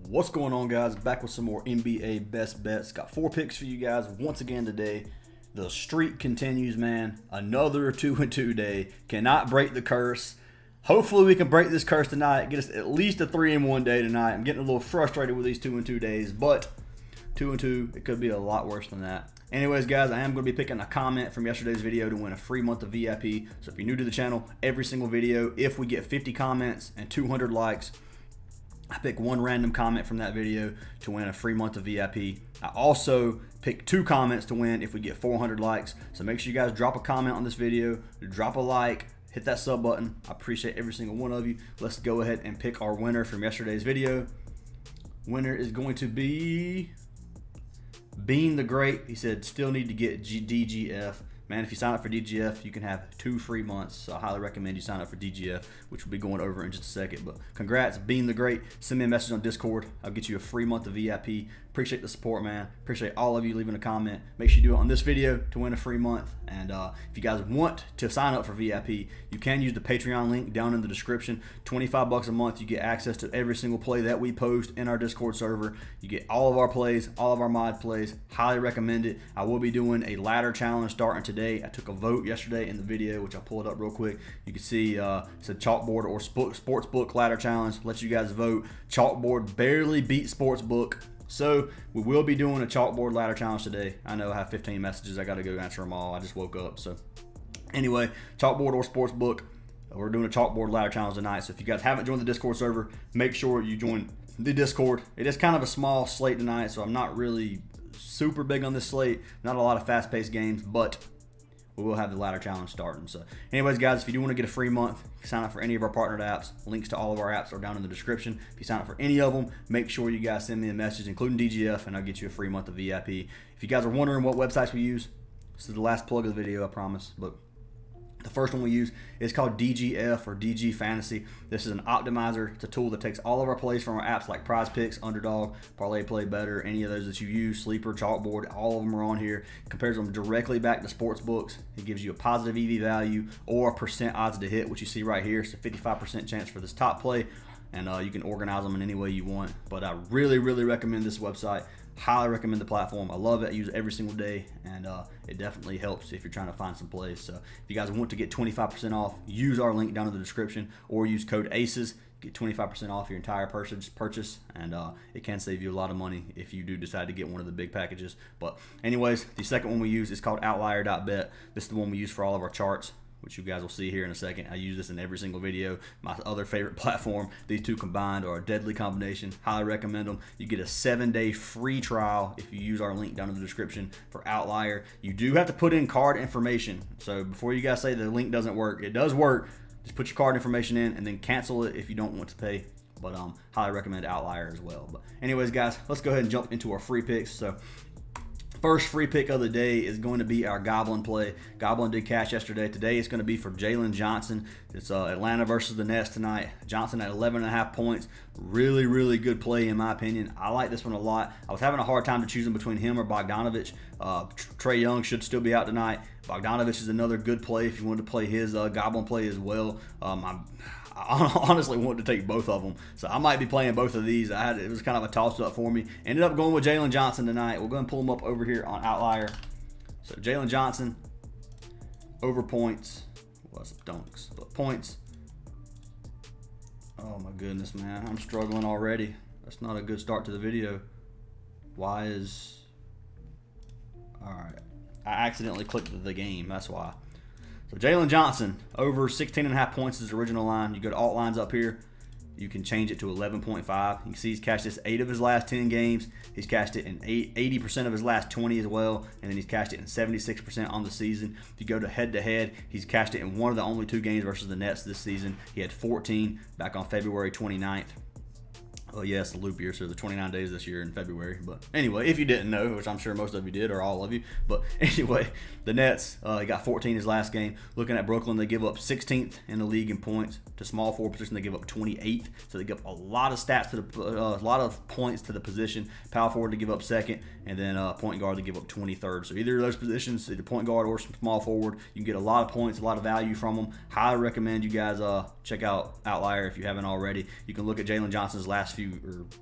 What's going on, guys? Back with some more NBA best bets. Got 4 picks for you guys once again today. The streak continues, man. Another 2-2 day. Cannot break the curse. Hopefully we can break this curse tonight. Get us at least a 3-1 day tonight. I'm getting a little frustrated with these 2-2 days, but 2-2, it could be a lot worse than that. Anyways, guys, I am going to be picking a comment from yesterday's video to win a free month of VIP. So if you're new to the channel, every single video, if we get 50 comments and 200 likes, I pick one random comment from that video to win a free month of VIP. I also pick 2 comments to win if we get 400 likes. So make sure you guys drop a comment on this video, drop a like, hit that sub button. I appreciate every single one of you. Let's go ahead and pick our winner from yesterday's video. Winner is going to be Bean the Great. He said still need to get DGF. Man, if you sign up for DGF, you can have 2 free months. So I highly recommend you sign up for DGF, which we'll be going over in just a second. But congrats, Being the Great. Send me a message on Discord. I'll get you a free month of VIP. Appreciate the support, man. Appreciate all of you leaving a comment. Make sure you do it on this video to win a free month. And if you guys want to sign up for VIP, you can use the Patreon link down in the description. $25 a month, you get access to every single play that we post in our Discord server. You get all of our plays, all of our mod plays. Highly recommend it. I will be doing a ladder challenge starting today. I took a vote yesterday in the video, which I'll pull it up real quick. You can see it's a chalkboard or sportsbook ladder challenge. Let you guys vote. Chalkboard barely beat sportsbook. So we will be doing a chalkboard ladder challenge today. I know I have 15 messages. I got to go answer them all. I just woke up. So anyway, chalkboard or sportsbook. We're doing a chalkboard ladder challenge tonight. So if you guys haven't joined the Discord server, make sure you join the Discord. It is kind of a small slate tonight, so I'm not really super big on this slate. Not a lot of fast-paced games, but we will have the ladder challenge starting. So anyways, guys, if you do want to get a free month, sign up for any of our partnered apps. Links to all of our apps are down in the description. If you sign up for any of them, make sure you guys send me a message, including DGF, and I'll get you a free month of VIP. If you guys are wondering what websites we use, this is the last plug of the video, I promise. But the first one we use is called DGF or DG Fantasy. This is an optimizer. It's a tool that takes all of our plays from our apps like Prizepicks, UNDERDOG, Parlay Play Better, any of those that you use, Sleeper, Chalkboard, all of them are on here. It compares them directly back to sports books. It gives you a positive EV value or a percent odds to hit, which you see right here. It's a 55% chance for this top play, and you can organize them in any way you want. But I really, really recommend this website. Highly recommend the platform. I love it. I use it every single day, and it definitely helps if you're trying to find some plays. So if you guys want to get 25% off, use our link down in the description or use code ACES. Get 25% off your entire purchase, and it can save you a lot of money if you do decide to get one of the big packages. But anyways, the second one we use is called OUTLIER.bet. This is the one we use for all of our charts, which you guys will see here in a second. I use this in every single video. My other favorite platform, these two combined are a deadly combination. Highly recommend them. You get a 7-day free trial if you use our link down in the description for OUTLIER. You do have to put in card information. So before you guys say the link doesn't work, it does work. Just put your card information in and then cancel it if you don't want to pay. But highly recommend OUTLIER as well. But anyways, guys, let's go ahead and jump into our free picks. So first free pick of the day is going to be our Goblin play. Goblin did cash yesterday. Today it's going to be for Jaylen Johnson. It's Atlanta versus the Nets tonight. Johnson at 11.5 points. Really, really good play in my opinion. I like this one a lot. I was having a hard time to choosing between him or Bogdanovic. Trae Young should still be out tonight. Bogdanovic is another good play if you wanted to play his Goblin play as well. I honestly wanted to take both of them, so I might be playing both of these. It was kind of a toss-up for me. Ended up going with Jaylen Johnson tonight. We're going to pull him up over here on OUTLIER. So Jaylen Johnson, over points. Well, that's dunks, but points. Oh my goodness, man. I'm struggling already. That's not a good start to the video. Why is... Alright. I accidentally clicked the game. That's why. So Jaylen Johnson, over 16.5 points is the original line. You go to alt lines up here. You can change it to 11.5. You can see he's cashed this 8 of his last 10 games. He's cashed it in 80% of his last 20 as well. And then he's cashed it in 76% on the season. If you go to head-to-head, he's cashed it in one of the only 2 games versus the Nets this season. He had 14 back on February 29th. Well, yes, the leap year, so the 29 days this year in February. But anyway, if you didn't know, which I'm sure most of you did, or all of you. But anyway, the Nets, he got 14 his last game. Looking at Brooklyn, they give up 16th in the league in points. To small forward position, they give up 28th. So they give up a lot of stats to the, a lot of points to the position. Power forward to give up 2nd, and then point guard to give up 23rd. So either of those positions, either point guard or small forward, you can get a lot of points, a lot of value from them. Highly recommend you guys check out OUTLIER if you haven't already. You can look at Jaylen Johnson's last few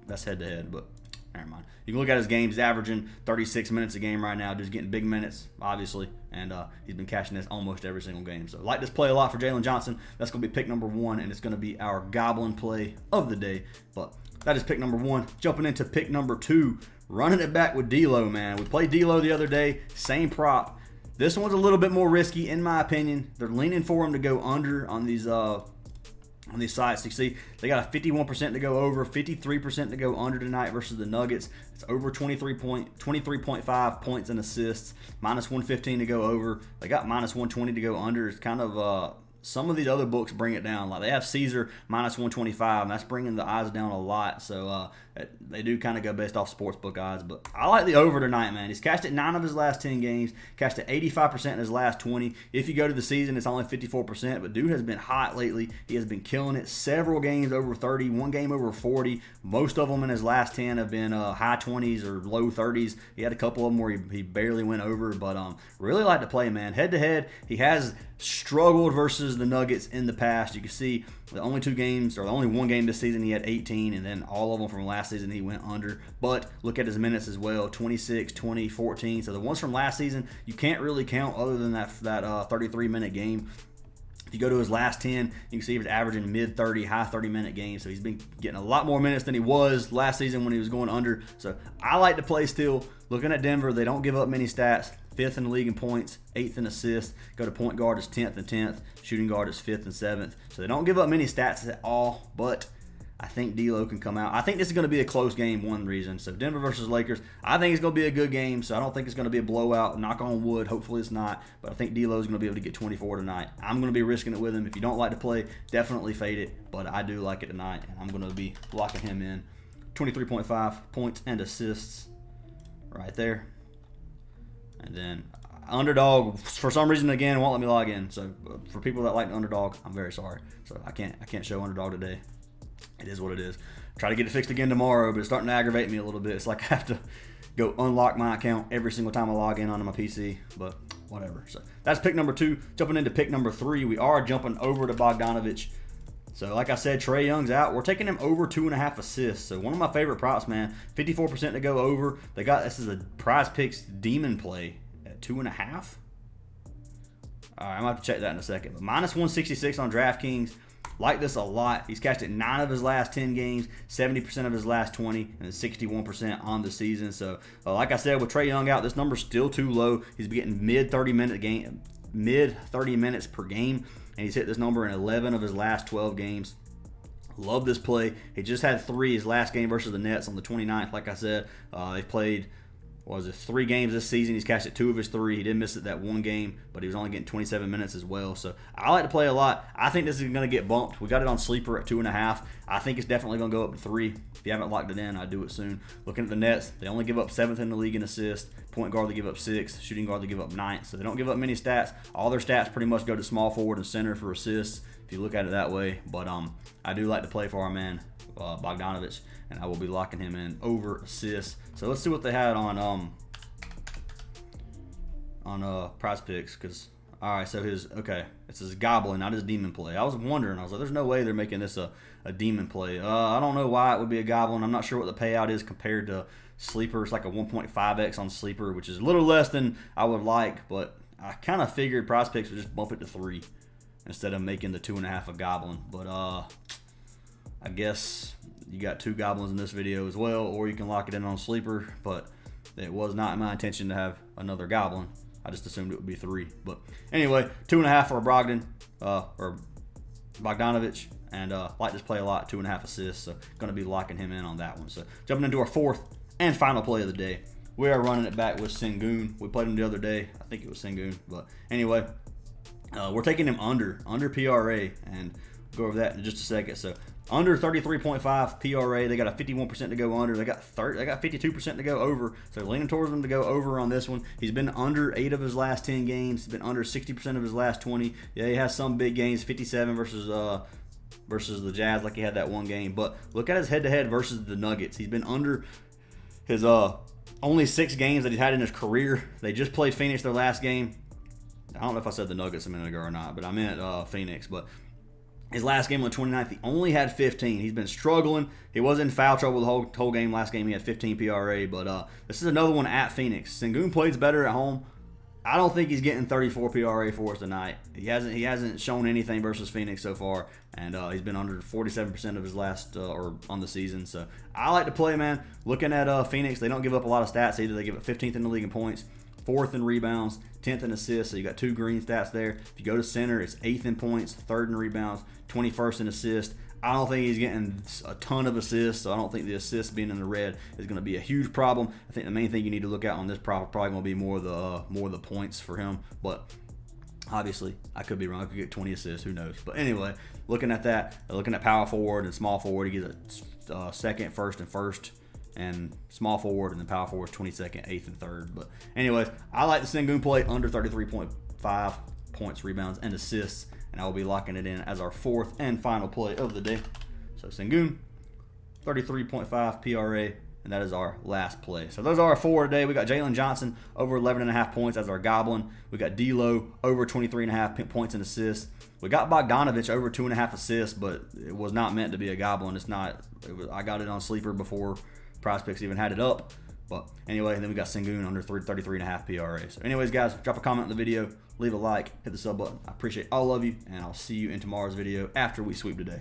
that's head to head, but never mind. You can look at his games. He's averaging 36 minutes a game right now. Just getting big minutes, obviously, and he's been cashing this almost every single game. So I like this play a lot for Jaylen Johnson. That's going to be pick number 1, and it's going to be our goblin play of the day. But that is pick number 1. Jumping into pick number 2, running it back with D'Lo, man. We played D'Lo the other day, same prop. This one's a little bit more risky, in my opinion. They're leaning for him to go under on these sites. You see, they got a 51% to go over, 53% to go under tonight versus the Nuggets. It's over 23.5 points and assists, minus 115 to go over. They got minus 120 to go under. It's kind of some of these other books bring it down. Like they have Caesar minus 125, and that's bringing the odds down a lot. So they do kind of go based off sportsbook odds. But I like the over tonight, man. He's cashed it 9 of his last 10 games, cashed it 85% in his last 20. If you go to the season, it's only 54%. But dude has been hot lately. He has been killing it. Several games over 30, one game over 40. Most of them in his last 10 have been high 20s or low 30s. He had a couple of them where he barely went over. But really like to play, man. Head to head, he has struggled versus the Nuggets in the past. You can see the only 2 games, or the only 1 game this season, he had 18, and then all of them from last season he went under. But look at his minutes as well, 26, 20, 14. So the ones from last season you can't really count other than that 33-minute game. If you go to his last 10, you can see he was averaging mid-30, high 30-minute games. So he's been getting a lot more minutes than he was last season when he was going under. So I like to play still. Looking at Denver, they don't give up many stats. 5th in the league in points, 8th in assists. Go to point guard is 10th and 10th. Shooting guard is 5th and 7th. So they don't give up many stats at all, but I think D'Lo can come out. I think this is going to be a close game, one reason. So Denver versus Lakers, I think it's going to be a good game. So I don't think it's going to be a blowout. Knock on wood. Hopefully it's not. But I think D'Lo is going to be able to get 24 tonight. I'm going to be risking it with him. If you don't like to play, definitely fade it. But I do like it tonight, and I'm going to be locking him in. 23.5 points and assists right there. And then Underdog, for some reason, again, won't let me log in. So for people that like the Underdog, I'm very sorry. So I can't show Underdog today. It is what it is. Try to get it fixed again tomorrow, but it's starting to aggravate me a little bit. It's like I have to go unlock my account every single time I log in onto my PC, but whatever. So that's pick number 2. Jumping into pick number 3, we are jumping over to Bogdanovic. So like I said, Trae Young's out. We're taking him over 2.5 assists. So one of my favorite props, man. 54% to go over. This is a Prizepicks demon play at 2.5. All right, I'm going to have to check that in a second. But minus 166 on DraftKings. Like this a lot. He's cashed it 9 of his last 10 games, 70% of his last 20, and 61% on the season. So, like I said, with Trae Young out, this number's still too low. He's getting mid 30 minutes per game, and he's hit this number in 11 of his last 12 games. Love this play. He just had 3 his last game versus the Nets on the 29th. Like I said, they played 3 games this season. He's cashed it 2 of his 3. He did miss it that 1 game, but he was only getting 27 minutes as well. So I like to play a lot. I think this is going to get bumped. We got it on sleeper at 2.5. I think it's definitely going to go up to 3. If you haven't locked it in, I'd do it soon. Looking at the Nets, they only give up 7th in the league in assists. Point guard, they give up 6th. Shooting guard, they give up 9th. So they don't give up many stats. All their stats pretty much go to small forward and center for assists, if you look at it that way. But I do like to play for our man, Bogdanovic, and I will be locking him in over assists. So let's see what they had on Prizepicks, because so it's his goblin, not his demon play. I was wondering, I was like, there's no way they're making this a demon play. I don't know why it would be a goblin. I'm not sure what the payout is compared to sleeper. It's like a 1.5x on sleeper, which is a little less than I would like, but I kind of figured Prizepicks would just bump it to 3 instead of making the 2.5 a goblin. But I guess you got 2 goblins in this video as well, or you can lock it in on sleeper, but it was not my intention to have another goblin. I just assumed it would be 3. But anyway, 2.5 for or Bogdanovic, and like this play a lot, 2.5 assists. So going to be locking him in on that one. So jumping into our 4th and final play of the day, we are running it back with Sengun. We played him the other day. I think it was Sengun. But anyway, we're taking him under PRA, and we'll go over that in just a second. So under 33.5 PRA, they got a 51% to go under. They got 52% to go over. So they're leaning towards them to go over on this one. He's been under 8 of his last 10 games. He's been under 60% of his last 20. Yeah, he has some big games, 57 versus the Jazz, like he had that 1 game. But look at his head-to-head versus the Nuggets. He's been under his only 6 games that he's had in his career. They just played Phoenix their last game. I don't know if I said the Nuggets a minute ago or not, but I meant Phoenix. But His last game on the 29th, he only had 15. He's been struggling. He was in foul trouble the whole game. Last game, he had 15 PRA. But this is another one at Phoenix. Sengun plays better at home. I don't think he's getting 34 PRA for us tonight. He hasn't shown anything versus Phoenix so far, and he's been under 47% of his last or on the season. So I like to play, man. Looking at Phoenix, they don't give up a lot of stats either. They give up 15th in the league in points, 4th in rebounds, 10th in assists. So you got 2 green stats there. If you go to center, it's 8th in points, 3rd in rebounds, 21st in assists. I don't think he's getting a ton of assists, so I don't think the assists being in the red is going to be a huge problem. I think the main thing you need to look at on this probably going to be more of the points for him. But obviously, I could be wrong. I could get 20 assists. Who knows? But anyway, looking at that, looking at power forward and small forward, he gets a second, first, and first. And small forward, and then power forward 22nd, 8th, and 3rd. But anyways, I like the Sengun play under 33.5 points, rebounds, and assists. And I will be locking it in as our 4th and final play of the day. So Sengun, 33.5 PRA, and that is our last play. So those are our 4 today. We got Jaylen Johnson over 11.5 points as our goblin. We got D'Lo over 23.5 points and assists. We got Bogdanovic over 2.5 assists, but it was not meant to be a goblin. It's not. I got it on sleeper before Prizepicks even had it up. But anyway, then we got Sengun under 33.5 PRA. So anyways, guys, drop a comment in the video, leave a like, hit the sub button. I appreciate all of you, and I'll see you in tomorrow's video after we sweep today.